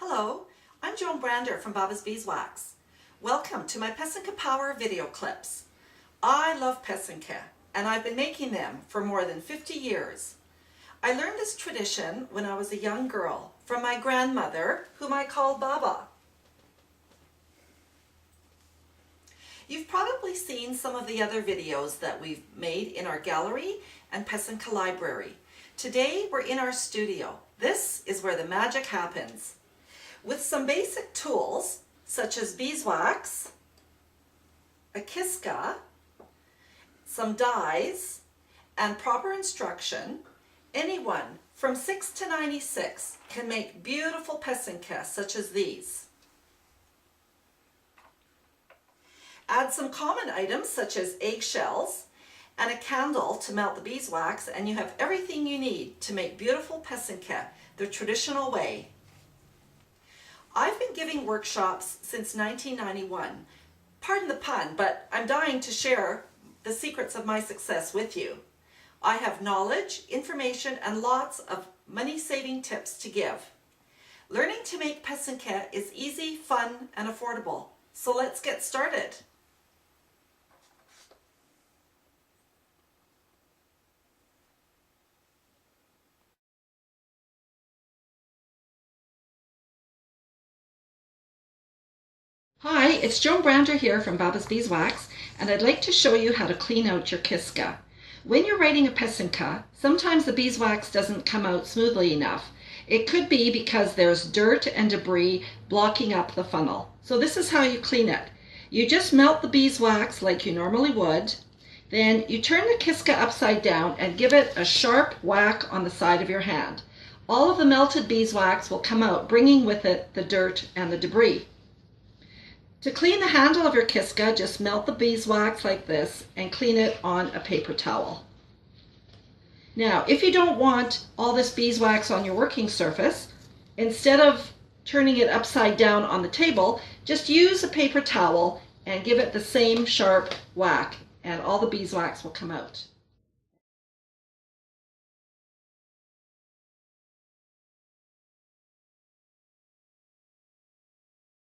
Hello, I'm Joan Brander from BabasBeeswax. Welcome to my Pysanka Power video clips. I love pysanka, and I've been making them for more than 50 years. I learned this tradition when I was a young girl from my grandmother, whom I called Baba. You've probably seen some of the other videos that we've made in our gallery and pysanka library. Today we're in our studio. This is where the magic happens. With some basic tools such as beeswax, a kistka, some dies, and proper instruction, anyone from 6 to 96 can make beautiful pysanka such as these. Add some common items such as eggshells and a candle to melt the beeswax, and you have everything you need to make beautiful pysanka the traditional way. I've been giving workshops since 1991. Pardon the pun, but I'm dying to share the secrets of my success with you. I have knowledge, information, and lots of money-saving tips to give. Learning to make pysanka is easy, fun, and affordable. So let's get started. Hi, it's Joan Brander here from BabasBeeswax, and I'd like to show you how to clean out your kistka. When you're writing a pysanka, sometimes the beeswax doesn't come out smoothly enough. It could be because there's dirt and debris blocking up the funnel. So this is how you clean it. You just melt the beeswax like you normally would. Then you turn the kistka upside down and give it a sharp whack on the side of your hand. All of the melted beeswax will come out, bringing with it the dirt and the debris. To clean the handle of your kistka, just melt the beeswax like this and clean it on a paper towel. Now, if you don't want all this beeswax on your working surface, instead of turning it upside down on the table, just use a paper towel and give it the same sharp whack, and all the beeswax will come out.